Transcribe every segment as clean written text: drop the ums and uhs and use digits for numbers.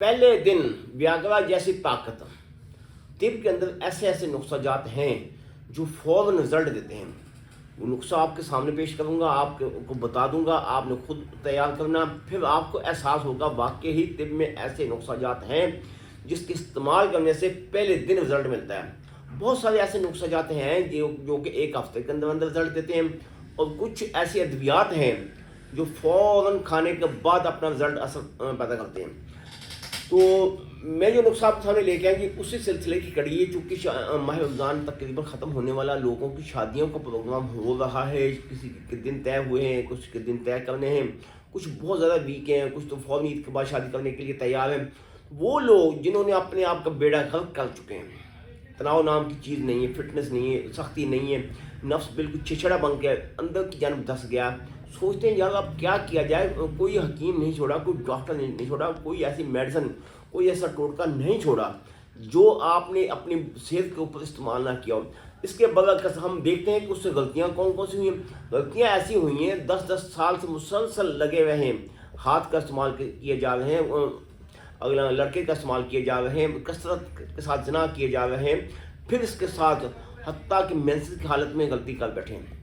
पहले दिन व्याग्रा जैसी ताकत। तिब के अंदर ऐसे ऐसे नुस्खा जात हैं जो फ़ौरन रिजल्ट देते हैं। वो नुस्खा आपके सामने पेश करूँगा, आपको बता दूंगा, आपने खुद तैयार करना, फिर आपको एहसास होगा वाकई ही तिब में ऐसे नुस्खा जात हैं जिसके इस्तेमाल करने से पहले दिन रिजल्ट मिलता है। बहुत सारे ऐसे नुस्खा जाते हैं जो कि एक हफ्ते के अंदर अंदर रिजल्ट देते हैं, और कुछ ऐसी अद्वियात हैं जो फ़ौरन खाने के बाद अपना रिजल्ट असर पैदा करते हैं। तो मैं जो नुस्खा आपके सामने लेके आया कि उसी सिलसिले की कड़ी है, चूँकि माह रमज़ान तकरीबन ख़त्म होने वाला, लोगों की शादियों का प्रोग्राम हो रहा है, किसी के दिन तय हुए हैं, कुछ के दिन तय करने हैं, कुछ बहुत ज़्यादा वीक हैं, कुछ तो फ़ौरन ईद के बाद शादी करने के लिए तैयार हैं। वो लोग जिन्होंने अपने आप का बेड़ा गर्क कर चुके हैं, तनाव नाम की चीज़ नहीं है, फिटनेस नहीं है, सख्ती नहीं है, नफ्स बिल्कुल चिचड़ा बन के अंदर की जानब धस गया, सोचते हैं यार अब क्या किया जाए, कोई हकीम नहीं छोड़ा, कोई डॉक्टर नहीं छोड़ा, कोई ऐसी मेडिसिन, कोई ऐसा टोटका नहीं छोड़ा जो आपने अपनी सेहत के ऊपर इस्तेमाल ना किया हो। इसके बगैर हम देखते हैं कि उससे गलतियाँ कौन कौन सी हुई हैं। गलतियाँ ऐसी हुई हैं 10-10 साल से मुसलसल लगे हुए हैं, हाथ का इस्तेमाल किए जा रहे हैं, अगला लड़के का इस्तेमाल किए जा रहे हैं, कसरत के साथ जना किए जा रहे हैं, फिर इसके साथ हत्ता कि मेंसेस की हालत में गलती कर बैठे हैं।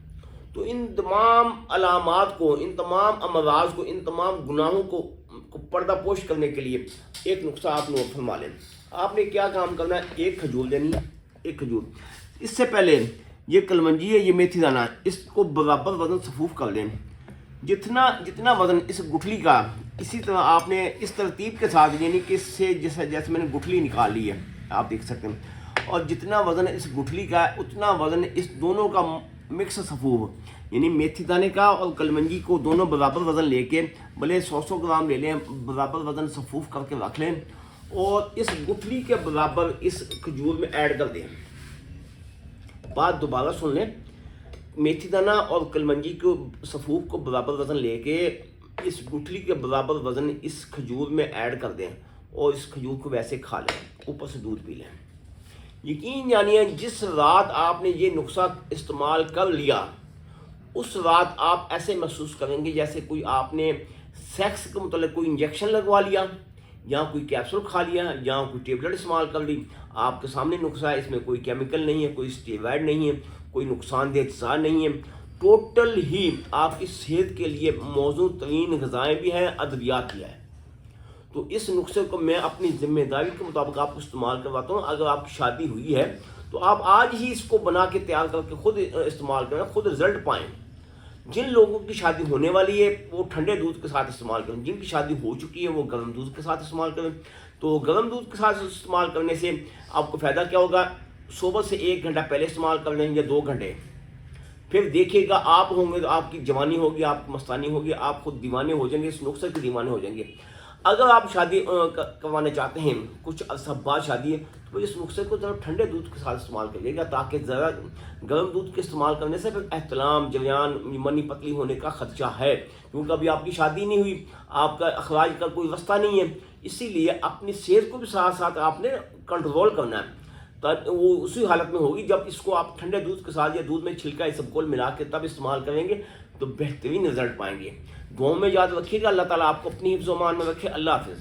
तो इन तमाम अलामात को, इन तमाम अमराज को, इन तमाम गुनाहों को पर्दापोश करने के लिए एक नुस्खा आप नोट फरमा लें। आपने क्या काम करना है, एक खजूर लेनी है, एक खजूर। इससे पहले ये कलमंजी है, ये मेथी दाना, इसको बराबर वजन सफूफ कर लें। जितना वजन इस गुठली का, इसी तरह आपने इस तरतीब के साथ, यानी कि इससे जैसे मैंने गुठली निकाल ली है, आप देख सकते हैं, और जितना वजन इस गुठली का है उतना वजन इस दोनों का मिक्स सफूफ, यानी मेथी दाने का और कलमंजी को दोनों बराबर वजन लेके, भले 100 ग्राम ले लें, बराबर वजन सफूफ करके रख लें और इस गुठली के बराबर इस खजूर में ऐड कर दें। बात दोबारा सुन लें, मेथी दाना और कलमंजी को सफूफ को बराबर वजन लेके इस गुठली के बराबर वजन इस खजूर में ऐड कर दें और इस खजूर को वैसे खा लें, ऊपर से दूध पी लें। यकीन जानिए जिस रात आपने ये नुस्खा इस्तेमाल कर लिया, उस रात आप ऐसे महसूस करेंगे जैसे कोई आपने सेक्स के मतलब कोई इंजेक्शन लगवा लिया, या कोई कैप्सूल खा लिया, या कोई टेबलेट इस्तेमाल कर ली। आपके सामने नुस्खा है, इसमें कोई केमिकल नहीं है, कोई स्टेरॉइड नहीं है, कोई नुकसानदेह अज्जा नहीं है, टोटल ही आपकी सेहत के लिए मौजूद तरीन ग़िज़ाएँ भी हैं, अद्वियात भी है। तो इस नुस्खे को मैं अपनी जिम्मेदारी के मुताबिक आपको इस्तेमाल करवाता हूँ। अगर आपकी शादी हुई है तो आप आज ही इसको बना के तैयार करके खुद इस्तेमाल करें, खुद रिजल्ट पाएँ। जिन लोगों की शादी होने वाली है वो ठंडे दूध के साथ इस्तेमाल करें, जिनकी शादी हो चुकी है वो गर्म दूध के साथ इस्तेमाल करें। तो गर्म दूध के साथ इस्तेमाल करने से आपको फ़ायदा क्या होगा, सुबह से 1 घंटा पहले इस्तेमाल कर लें या 2 घंटे, फिर देखिएगा आप होंगे तो आपकी जवानी होगी, आपकी मस्तानी होगी, आप खुद दीवाने हो जाएंगे, इस नुस्खे के दीवाने हो जाएंगे। अगर आप शादी करवाने चाहते हैं, कुछ अर्सा बाद शादी है, तो इस नुस्खे को ज़रा ठंडे दूध के साथ इस्तेमाल करिएगा, ताकि ज़रा गर्म दूध के इस्तेमाल करने से फिर एहतलाम, जरियान, मनी पतली होने का खदशा है, क्योंकि अभी आपकी शादी नहीं हुई, आपका अखराज का कोई रास्ता नहीं है। इसीलिए अपनी सेहत को भी साथ साथ आपने कंट्रोल करना है। तब वो उसी हालत में होगी जब इसको आप ठंडे दूध के साथ या दूध में छिलका इस सबको मिला के तब इस्तेमाल करेंगे तो बेहतरीन रिजल्ट पाएंगे। दुआओं में याद रखिएगा। अल्लाह ताला आपको अपनी हिफ्ज़-ओ-मान में रखे। अल्लाह हाफ़िज़।